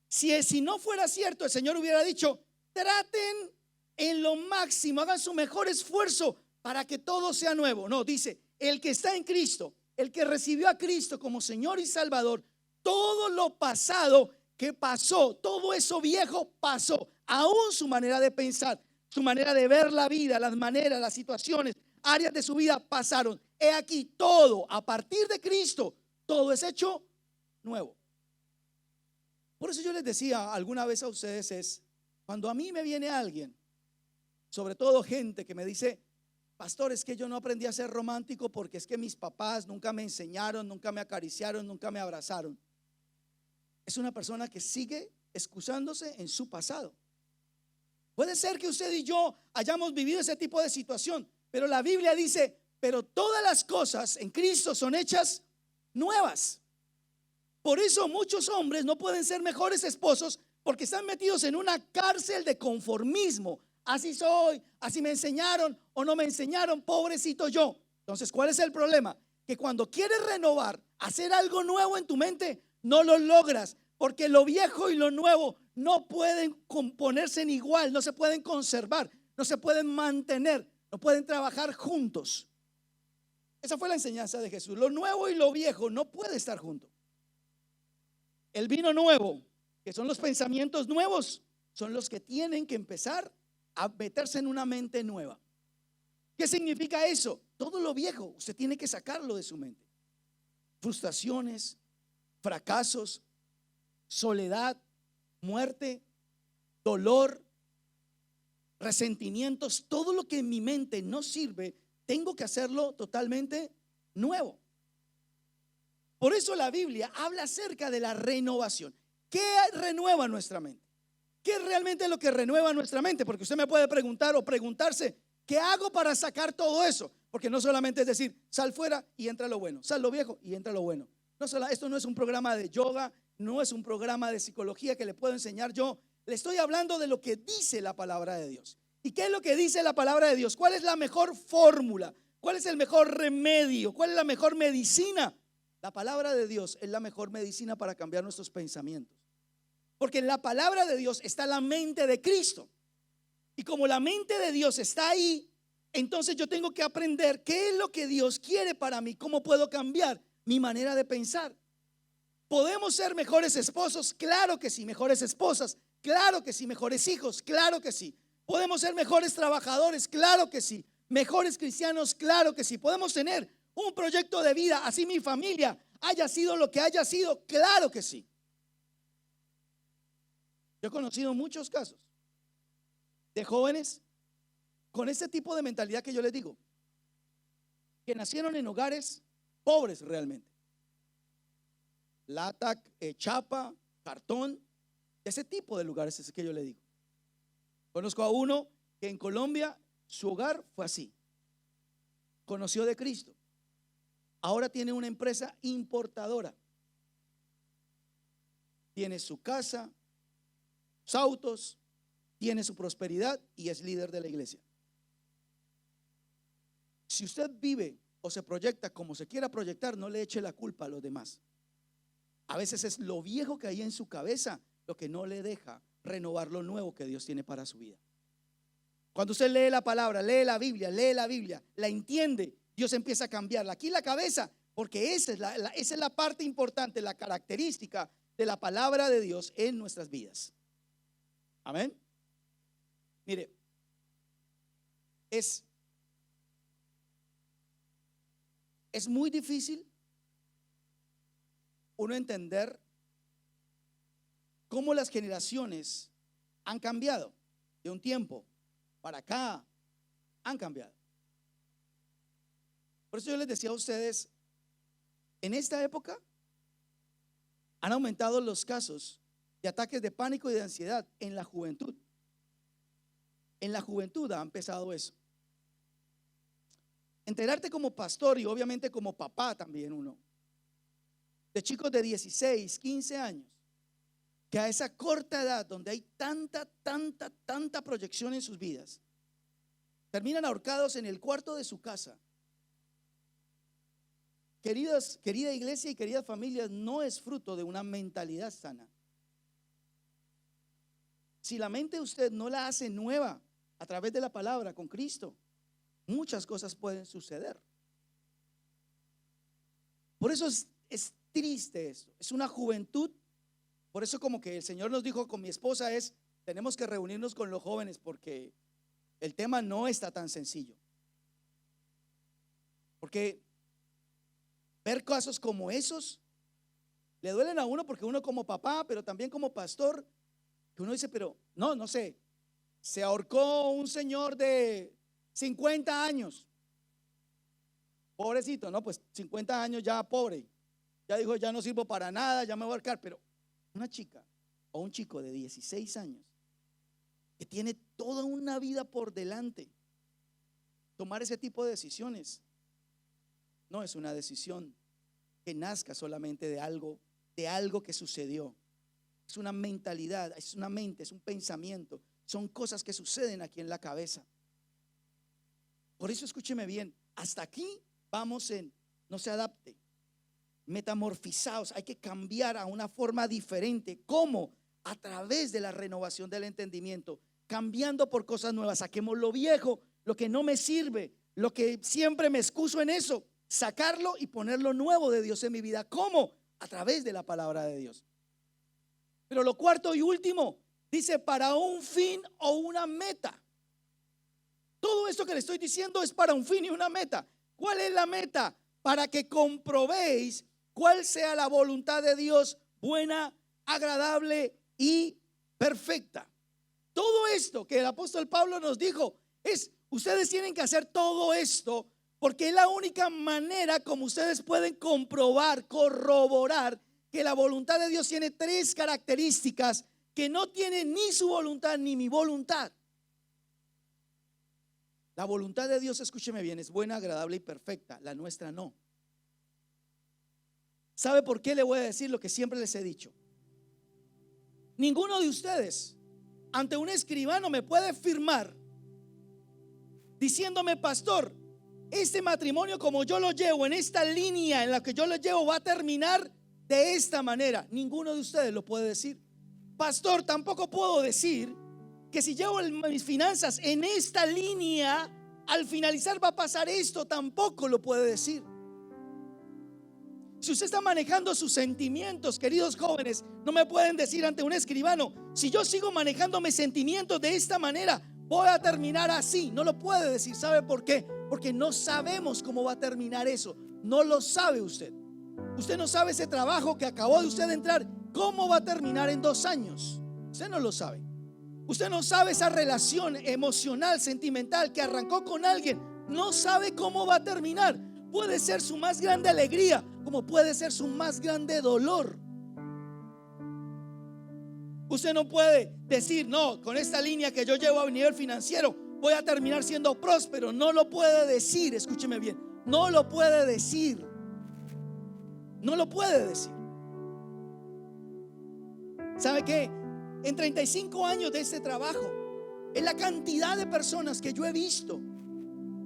Si no fuera cierto, el Señor hubiera dicho, traten en lo máximo, hagan su mejor esfuerzo para que todo sea nuevo. No, dice, el que está en Cristo, el que recibió a Cristo como Señor y Salvador, todo lo pasado que pasó, todo eso viejo pasó, aún su manera de pensar, su manera de ver la vida, las maneras, las situaciones, áreas de su vida pasaron. He aquí todo, a partir de Cristo, todo es hecho nuevo. Por eso yo les decía alguna vez a ustedes, cuando a mí me viene alguien, sobre todo gente que me dice, pastor, es que yo no aprendí a ser romántico porque es que mis papás nunca me enseñaron, nunca me acariciaron, nunca me abrazaron. es una persona que sigue excusándose en su pasado. Puede ser que usted y yo hayamos vivido ese tipo de situación, pero la Biblia dice, pero todas las cosas en Cristo son hechas nuevas. Por eso muchos hombres no pueden ser mejores esposos, porque están metidos en una cárcel de conformismo. Así soy, así me enseñaron o no me enseñaron, pobrecito yo. Entonces, ¿cuál es el problema? Que cuando quieres renovar, hacer algo nuevo en tu mente, no lo logras, porque lo viejo y lo nuevo no pueden componerse en igual, no se pueden conservar, no se pueden mantener, no pueden trabajar juntos. Esa fue la enseñanza de Jesús. Lo nuevo y lo viejo no puede estar juntos. El vino nuevo, que son los pensamientos nuevos, son los que tienen que empezar a meterse en una mente nueva. ¿Qué significa eso? Todo lo viejo usted tiene que sacarlo de su mente. Frustraciones, fracasos, soledad, muerte, dolor, resentimientos, todo lo que en mi mente no sirve, tengo que hacerlo totalmente nuevo. Por eso la Biblia habla acerca de la renovación. ¿Qué renueva nuestra mente? ¿Qué es realmente lo que renueva nuestra mente? Porque usted me puede preguntar o preguntarse, ¿qué hago para sacar todo eso? Porque no solamente es decir, sal fuera y entra lo bueno, sal lo viejo y entra lo bueno. Esto no es un programa de yoga, no es un programa de psicología que le puedo enseñar yo. Le estoy hablando de lo que dice la palabra de Dios. ¿Y qué es lo que dice la palabra de Dios? ¿Cuál es la mejor fórmula? ¿Cuál es el mejor remedio? ¿Cuál es la mejor medicina? La palabra de Dios es la mejor medicina para cambiar nuestros pensamientos. Porque en la palabra de Dios está la mente de Cristo. Y como la mente de Dios está ahí, entonces yo tengo que aprender qué es lo que Dios quiere para mí, cómo puedo cambiar mi manera de pensar. ¿Podemos ser mejores esposos? Claro que sí. Mejores esposas, claro que sí. Mejores hijos, claro que sí. ¿Podemos ser mejores trabajadores? Claro que sí. Mejores cristianos, claro que sí. ¿Podemos tener un proyecto de vida, así mi familia haya sido lo que haya sido? Claro que sí. Yo he conocido muchos casos de jóvenes con ese tipo de mentalidad que yo les digo, que nacieron en hogares pobres realmente. Lata, chapa, cartón, ese tipo de lugares es que yo le digo. Conozco a uno que en Colombia su hogar fue así. Conoció de Cristo. Ahora tiene una empresa importadora. Tiene su casa, sus autos, tiene su prosperidad y es líder de la iglesia. Si usted vive o se proyecta como se quiera proyectar, no le eche la culpa a los demás. A veces es lo viejo que hay en su cabeza lo que no le deja renovar lo nuevo que Dios tiene para su vida. Cuando usted lee la palabra, lee la Biblia, la entiende, Dios empieza a cambiarla. Aquí la cabeza, porque esa es la parte importante, la característica de la palabra de Dios en nuestras vidas. Amén. Mire, es muy difícil uno entender cómo las generaciones han cambiado de un tiempo para acá, han cambiado. Por eso yo les decía a ustedes, en esta época han aumentado los casos de ataques de pánico y de ansiedad en la juventud. En la juventud ha empezado eso. Enterarte como pastor y obviamente como papá también uno, de chicos de 16, 15 años, que a esa corta edad donde hay tanta proyección en sus vidas, terminan ahorcados en el cuarto de su casa. Querida iglesia y queridas familias, no es fruto de una mentalidad sana. Si la mente de usted no la hace nueva a través de la palabra con Cristo, muchas cosas pueden suceder. Por eso es triste esto. Es una juventud. Por eso como que el Señor nos dijo con mi esposa tenemos que reunirnos con los jóvenes porque el tema no está tan sencillo. Porque ver casos como esos le duelen a uno, porque uno como papá, pero también como pastor, que uno dice, pero no sé, se ahorcó un señor de 50 años. Pobrecito, no, pues 50 años ya pobre. Ya dijo, ya no sirvo para nada, ya me voy a ahorcar. Pero una chica o un chico de 16 años que tiene toda una vida por delante, tomar ese tipo de decisiones no es una decisión que nazca solamente de algo que sucedió. Es una mentalidad, es una mente, es un pensamiento, son cosas que suceden aquí en la cabeza. Por eso escúcheme bien, hasta aquí vamos en no se adapte, metamorfizados, hay que cambiar a una forma diferente. ¿Cómo? A través de la renovación del entendimiento, cambiando por cosas nuevas. Saquemos lo viejo, lo que no me sirve, lo que siempre me excuso en eso, sacarlo y poner lo nuevo de Dios en mi vida. ¿Cómo? A través de la palabra de Dios. Pero lo cuarto y último, dice para un fin o una meta. Todo esto que le estoy diciendo es para un fin y una meta. ¿Cuál es la meta? Para que comprobéis cuál sea la voluntad de Dios, buena, agradable y perfecta. Todo esto que el apóstol Pablo nos dijo es, ustedes tienen que hacer todo esto porque es la única manera como ustedes pueden comprobar, corroborar que la voluntad de Dios tiene tres características que no tiene ni su voluntad ni mi voluntad. La voluntad de Dios, escúcheme bien, es buena, agradable y perfecta. La nuestra no. ¿Sabe por qué le voy a decir lo que siempre les he dicho? Ninguno de ustedes ante un escribano me puede firmar diciéndome, pastor, este matrimonio como yo lo llevo, en esta línea en la que yo lo llevo, va a terminar de esta manera. Ninguno de ustedes lo puede decir. Pastor, tampoco puedo decir que si llevo mis finanzas en esta línea, al finalizar va a pasar esto. Tampoco lo puede decir. Si usted está manejando sus sentimientos, queridos jóvenes, no me pueden decir ante un escribano, si yo sigo manejando mis sentimientos de esta manera, voy a terminar así. No lo puede decir. ¿Sabe por qué? Porque no sabemos cómo va a terminar eso. No lo sabe usted. Usted no sabe ese trabajo que acabó de usted entrar, cómo va a terminar en 2 años. Usted no lo sabe. Usted no sabe esa relación emocional, sentimental que arrancó con alguien. No sabe cómo va a terminar. Puede ser su más grande alegría, como puede ser su más grande dolor. Usted no puede decir, no, con esta línea que yo llevo a nivel financiero voy a terminar siendo próspero. No lo puede decir, escúcheme bien. No lo puede decir. No lo puede decir. ¿Sabe qué? En 35 años de este trabajo, es la cantidad de personas que yo he visto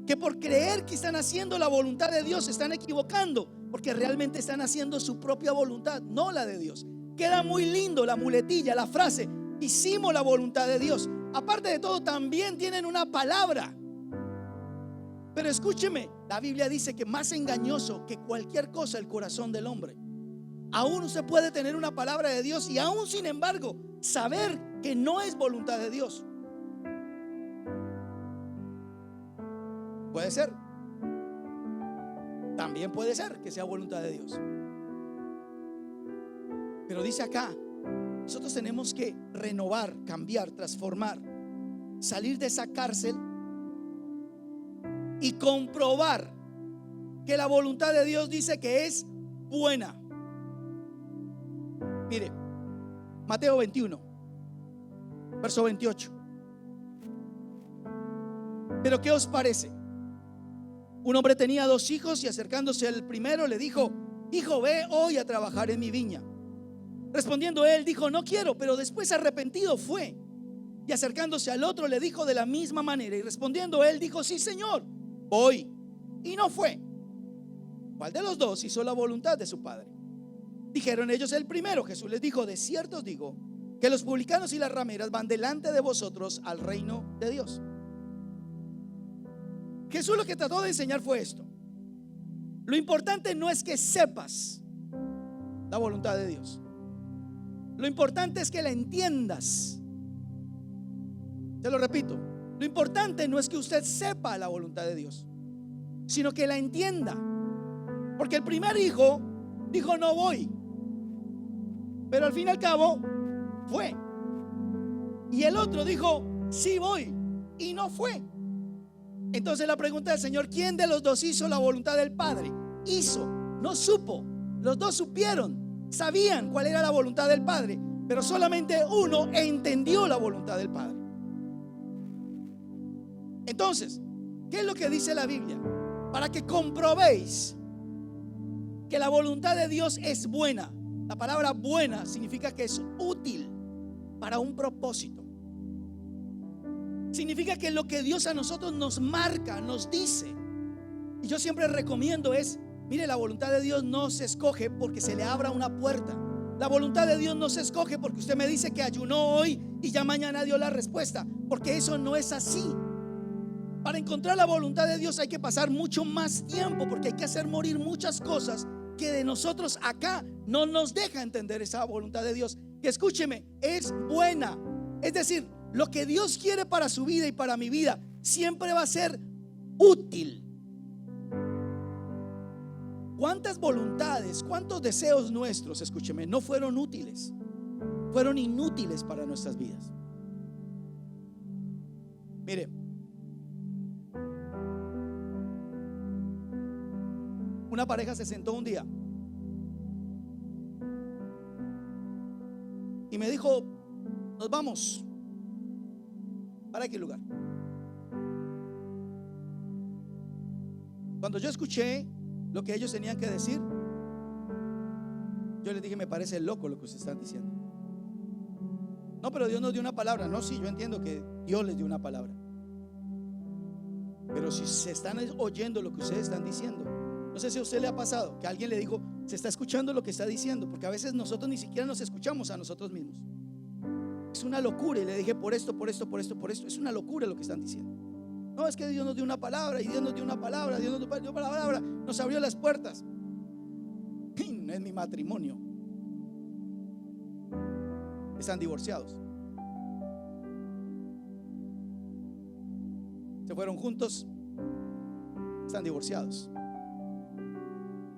que por creer que están haciendo la voluntad de Dios se están equivocando, porque realmente están haciendo su propia voluntad, no la de Dios. Queda muy lindo la muletilla, la frase, hicimos la voluntad de Dios. Aparte de todo, también tienen una palabra. Pero escúcheme, la Biblia dice que más engañoso que cualquier cosa el corazón del hombre. Aún usted puede tener una palabra de Dios y aún sin embargo saber que no es voluntad de Dios. Puede ser. También puede ser que sea voluntad de Dios. Pero dice acá, nosotros tenemos que renovar, cambiar, transformar, salir de esa cárcel y comprobar que la voluntad de Dios dice que es buena. Mire, Mateo 21, verso 28. Pero ¿qué os parece? Un hombre tenía 2 hijos y acercándose al primero le dijo, hijo, ve hoy a trabajar en mi viña. Respondiendo él dijo, no quiero, pero después arrepentido fue. Y acercándose al otro le dijo de la misma manera. Y respondiendo él dijo, sí, Señor, voy. Y no fue. ¿Cuál de los dos hizo la voluntad de su padre? Dijeron ellos el primero. Jesús les dijo, de cierto os digo que los publicanos y las rameras van delante de vosotros al reino de Dios. Jesús lo que trató de enseñar fue esto. Lo importante no es que sepas la voluntad de Dios. Lo importante es que la entiendas. Te lo repito, lo importante no es que usted sepa la voluntad de Dios, sino que la entienda. Porque el primer hijo dijo no voy, pero al fin y al cabo fue. Y el otro dijo sí voy y no fue. Entonces la pregunta del Señor, ¿quién de los dos hizo la voluntad del Padre? Hizo, no supo. Los dos supieron, sabían cuál era la voluntad del Padre, pero solamente uno entendió la voluntad del Padre. Entonces, ¿qué es lo que dice la Biblia? Para que comprobéis que la voluntad de Dios es buena. La palabra buena significa que es útil para un propósito. Significa que lo que Dios a nosotros nos marca, nos dice. Y yo siempre recomiendo es, mire, la voluntad de Dios no se escoge porque se le abra una puerta. La voluntad de Dios no se escoge porque usted me dice que ayunó hoy y ya mañana dio la respuesta, porque eso no es así. Para encontrar la voluntad de Dios hay que pasar mucho más tiempo, porque hay que hacer morir muchas cosas que de nosotros acá no nos deja entender esa voluntad de Dios, que escúcheme, es buena. Es decir, lo que Dios quiere para su vida y para mi vida siempre va a ser útil. ¿Cuántas voluntades, cuántos deseos nuestros, escúcheme, no fueron útiles? Fueron inútiles para nuestras vidas. Mire, una pareja se sentó un día y me dijo: nos vamos para aquel lugar. Cuando yo escuché lo que ellos tenían que decir, yo les dije: me parece loco lo que ustedes están diciendo. No, pero Dios nos dio una palabra. No, sí, yo entiendo que Dios les dio una palabra, pero si se están oyendo lo que ustedes están diciendo, no sé si a usted le ha pasado que alguien le dijo: se está escuchando lo que está diciendo, porque a veces nosotros ni siquiera nos escuchamos a nosotros mismos. Es una locura. Y le dije: por esto, por esto, por esto, por esto. Es una locura lo que están diciendo. No, es que Dios nos dio una palabra, y Dios nos dio una palabra, Dios nos dio una palabra, nos abrió las puertas. No es mi matrimonio. Están divorciados. Se fueron juntos, están divorciados.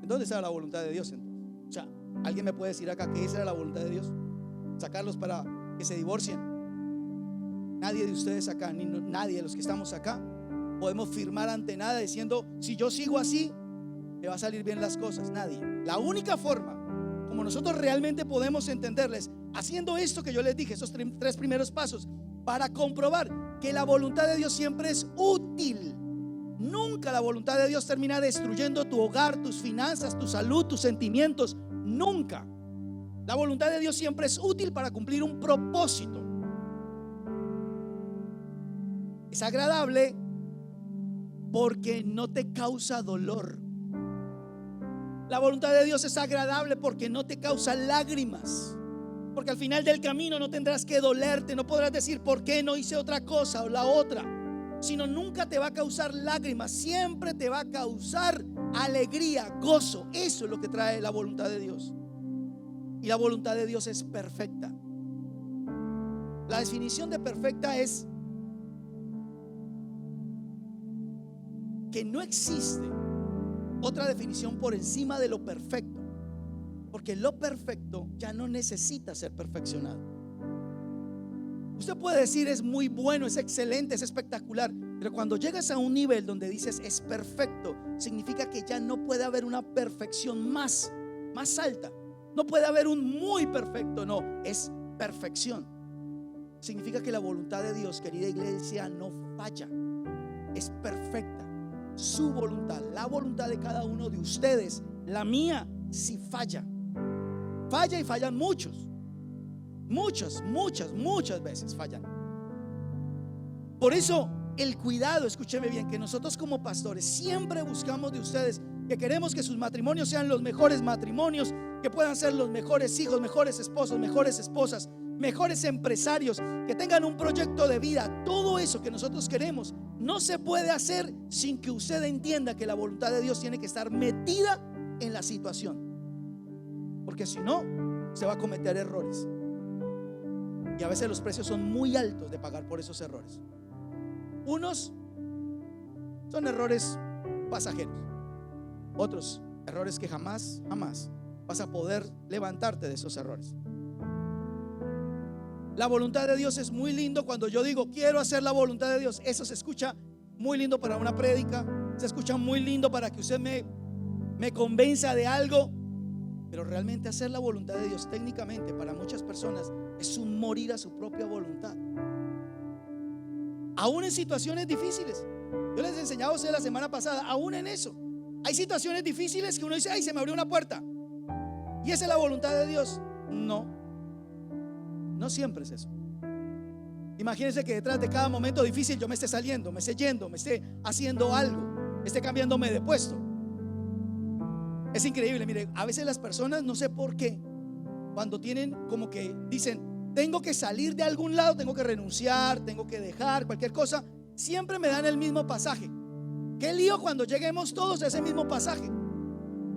¿En dónde está la voluntad de Dios entonces? O sea, ¿alguien me puede decir acá que esa era la voluntad de Dios? ¿Sacarlos para que se divorcien? Nadie de ustedes acá, ni nadie de los que estamos acá, podemos firmar ante nada diciendo: si yo sigo así, me va a salir bien las cosas. Nadie. La única forma como nosotros realmente podemos entenderles, haciendo esto que yo les dije, esos tres primeros pasos, para comprobar que la voluntad de Dios siempre es útil. Nunca la voluntad de Dios termina destruyendo tu hogar, tus finanzas, tu salud, tus sentimientos. Nunca. La voluntad de Dios siempre es útil para cumplir un propósito. Es agradable porque no te causa dolor. La voluntad de Dios es agradable porque no te causa lágrimas, porque al final del camino no tendrás que dolerte, no podrás decir: ¿por qué no hice otra cosa o la otra? Sino nunca te va a causar lágrimas, siempre te va a causar alegría, gozo. Eso es lo que trae la voluntad de Dios. Y la voluntad de Dios es perfecta. La definición de perfecta es que no existe otra definición por encima de lo perfecto, porque lo perfecto ya no necesita ser perfeccionado. Usted puede decir: es muy bueno, es excelente, es espectacular, pero cuando llegas a un nivel donde dices es perfecto, significa que ya no puede haber una perfección más alta. No puede haber un muy perfecto, no, es perfección. Significa que la voluntad de Dios, querida iglesia, no falla, es perfecta. Su voluntad, la voluntad de cada uno de ustedes, la mía, sí falla. Falla, y fallan muchos. Muchas veces fallan. Por eso el cuidado, escúcheme bien, que nosotros como pastores siempre buscamos de ustedes, que queremos que sus matrimonios sean los mejores matrimonios, que puedan ser los mejores hijos, mejores esposos, mejores esposas, mejores empresarios, que tengan un proyecto de vida. Todo eso que nosotros queremos no se puede hacer sin que usted entienda que la voluntad de Dios tiene que estar metida en la situación, porque si no, se va a cometer errores, y a veces los precios son muy altos de pagar por esos errores. Unos son errores pasajeros, otros errores que jamás vas a poder levantarte de esos errores. La voluntad de Dios es muy lindo. Cuando yo digo quiero hacer la voluntad de Dios, eso se escucha muy lindo para una prédica, se escucha muy lindo para que usted me convenza de algo, Pero realmente hacer la voluntad de Dios técnicamente para muchas personas es un morir a su propia voluntad. Aún en situaciones difíciles. Yo les enseñaba a ustedes la semana pasada, aún en eso. Hay situaciones difíciles que uno dice, ay, se me abrió una puerta. ¿Y esa es la voluntad de Dios? No, no siempre es eso. Imagínense que detrás de cada momento difícil yo me esté saliendo, me esté yendo, me esté haciendo algo, esté cambiándome de puesto. Es increíble, mire, a veces las personas, no sé por qué, cuando tienen como que dicen, tengo que salir de algún lado, tengo que renunciar, tengo que dejar cualquier cosa, siempre me dan el mismo pasaje. Qué lío cuando lleguemos todos a ese mismo pasaje.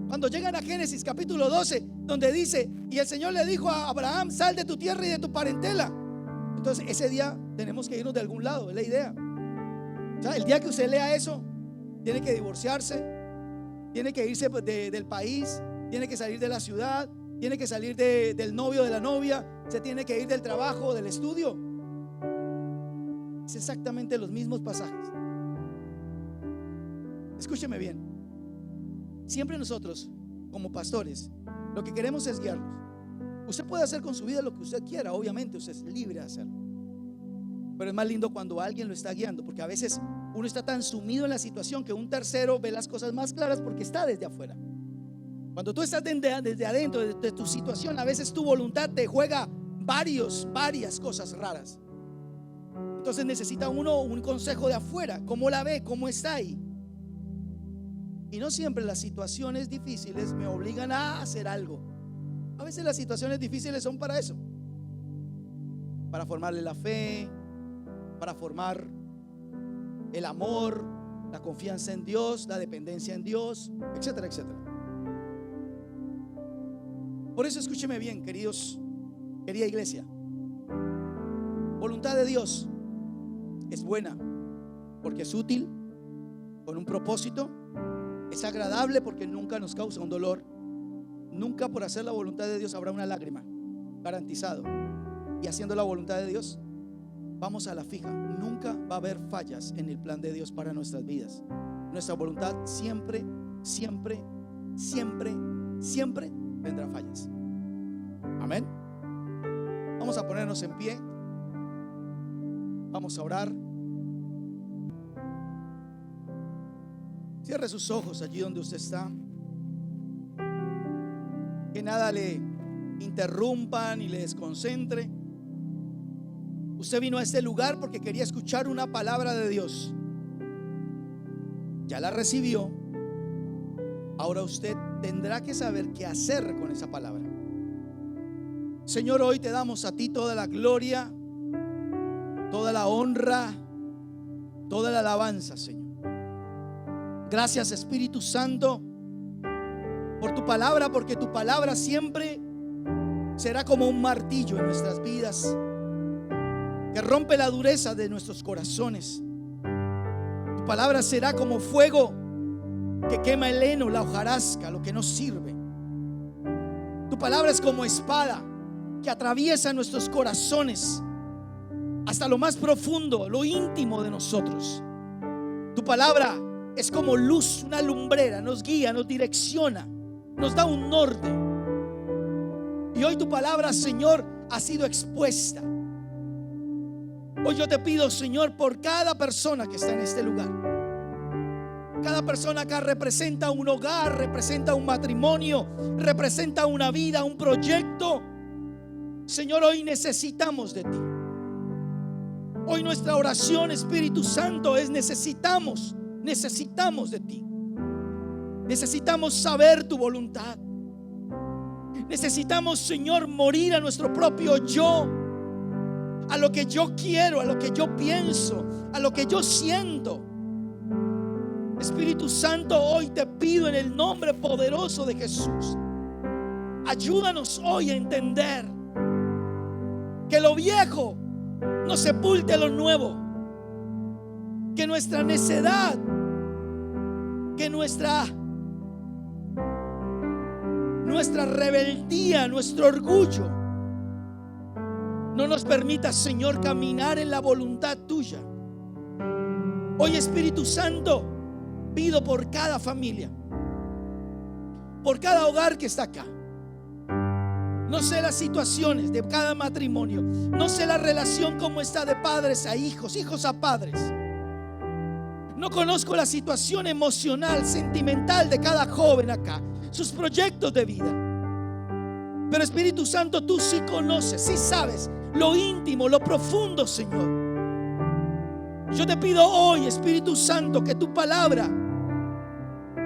Cuando llegan a Génesis capítulo 12, donde dice, y el Señor le dijo a Abraham, sal de tu tierra y de tu parentela. Entonces ese día tenemos que irnos de algún lado, es la idea. O sea, el día que usted lea eso, tiene que divorciarse, tiene que irse del país, tiene que salir de la ciudad, tiene que salir del novio, de la novia, se tiene que ir del trabajo, del estudio. Es exactamente los mismos pasajes. Escúcheme bien. Siempre nosotros, como pastores, lo que queremos es guiarlos. Usted puede hacer con su vida lo que usted quiera, obviamente usted es libre de hacerlo. Pero es más lindo cuando alguien lo está guiando, porque a veces uno está tan sumido en la situación que un tercero ve las cosas más claras porque está desde afuera. Cuando tú estás desde adentro de tu situación, a veces tu voluntad te juega varias cosas raras. Entonces necesita uno un consejo de afuera. ¿Cómo la ve? ¿Cómo está ahí? Y no siempre las situaciones difíciles me obligan a hacer algo. A veces las situaciones difíciles son para eso, para formarle la fe, para formar el amor, la confianza en Dios, la dependencia en Dios, etcétera, etcétera. Por eso escúcheme bien, querida iglesia. Voluntad de Dios es buena porque es útil, con un propósito. Es agradable porque nunca nos causa un dolor. Nunca por hacer la voluntad de Dios habrá una lágrima, garantizado. Y haciendo la voluntad de Dios, vamos a la fija. Nunca va a haber fallas en el plan de Dios para nuestras vidas. Nuestra voluntad siempre tendrá fallas. Amén. Vamos a ponernos en pie. Vamos a orar. Cierre sus ojos allí donde usted está. Que nada le interrumpa ni le desconcentre. Usted vino a este lugar porque quería escuchar una palabra de Dios. Ya la recibió. Ahora usted tendrá que saber qué hacer con esa palabra. Señor, hoy te damos a ti toda la gloria, toda la honra, toda la alabanza, Señor. Gracias, Espíritu Santo, por tu palabra, porque tu palabra siempre será como un martillo en nuestras vidas, que rompe la dureza de nuestros corazones. Tu palabra será como fuego que quema el heno, la hojarasca, lo que no sirve. Tu palabra es como espada que atraviesa nuestros corazones hasta lo más profundo, lo íntimo de nosotros. Tu palabra es como luz, una lumbrera, nos guía, nos direcciona, nos da un norte. Y hoy tu palabra, Señor, ha sido expuesta. Hoy yo te pido, Señor, por cada persona que está en este lugar. Cada persona acá representa un hogar, representa un matrimonio, representa una vida, un proyecto. Señor, hoy necesitamos de ti. Hoy nuestra oración, Espíritu Santo, es necesitamos de ti. Necesitamos saber tu voluntad. Necesitamos, Señor, morir a nuestro propio yo, a lo que yo quiero, a lo que yo pienso, a lo que yo siento. Espíritu Santo, hoy te pido en el nombre poderoso de Jesús, ayúdanos hoy a entender que lo viejo no sepulte lo nuevo, que nuestra necedad, que nuestra rebeldía, nuestro orgullo no nos permita, Señor, caminar en la voluntad tuya. Hoy, Espíritu Santo, pido por cada familia, por cada hogar que está acá, No sé las situaciones de cada matrimonio. No sé la relación cómo está de padres a hijos, hijos a padres. No conozco la situación emocional, sentimental de cada joven acá, sus proyectos de vida. Pero Espíritu Santo, tú sí conoces, sí sabes lo íntimo, lo profundo, Señor. Yo te pido hoy, Espíritu Santo, que tu palabra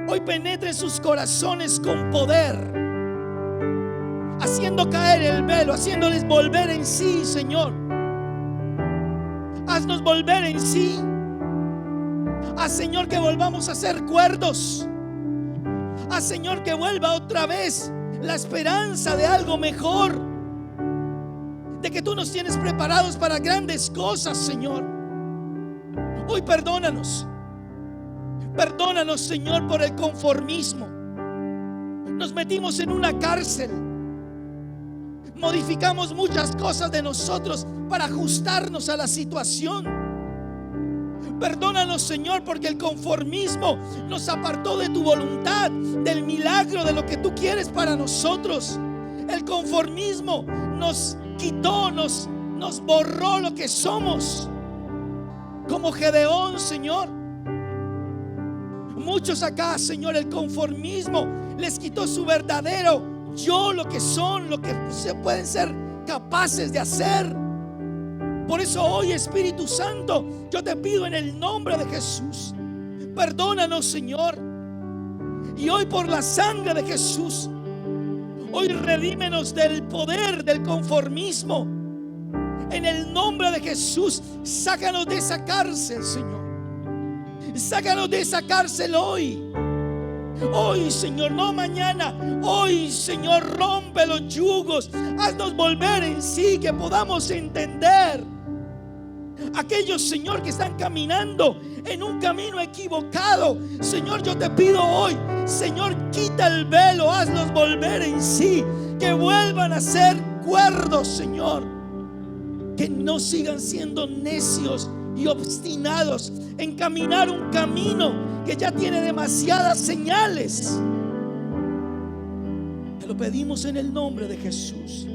hoy penetre en sus corazones con poder, haciendo caer el velo, haciéndoles volver en sí, Señor. Haznos volver en sí. Haz, Señor, que volvamos a ser cuerdos. Haz, Señor, que vuelva otra vez la esperanza de algo mejor, de que tú nos tienes preparados para grandes cosas, Señor. Hoy perdónanos. Perdónanos, Señor, por el conformismo. Nos metimos en una cárcel. Modificamos muchas cosas de nosotros para ajustarnos a la situación. Perdónanos, Señor, porque el conformismo nos apartó de tu voluntad, del milagro, de lo que tú quieres para nosotros. El conformismo nos quitó, nos borró lo que somos. Como Gedeón, Señor. Muchos acá, Señor, el conformismo les quitó su verdadero yo, lo que son, lo que se pueden ser capaces de hacer. Por eso hoy, Espíritu Santo, yo te pido en el nombre de Jesús, perdónanos, Señor. Y hoy, por la sangre de Jesús, hoy redímenos del poder del conformismo. En el nombre de Jesús, sácanos de esa cárcel, Señor. Sácanos de esa cárcel hoy. Hoy, Señor, no mañana. Hoy, Señor, rompe los yugos. Haznos volver en sí, que podamos entender. Aquellos, Señor, que están caminando en un camino equivocado, Señor, yo te pido hoy, Señor, quita el velo, haznos volver en sí, que vuelvan a ser cuerdos, Señor, que no sigan siendo necios y obstinados en caminar un camino que ya tiene demasiadas señales. Te lo pedimos en el nombre de Jesús.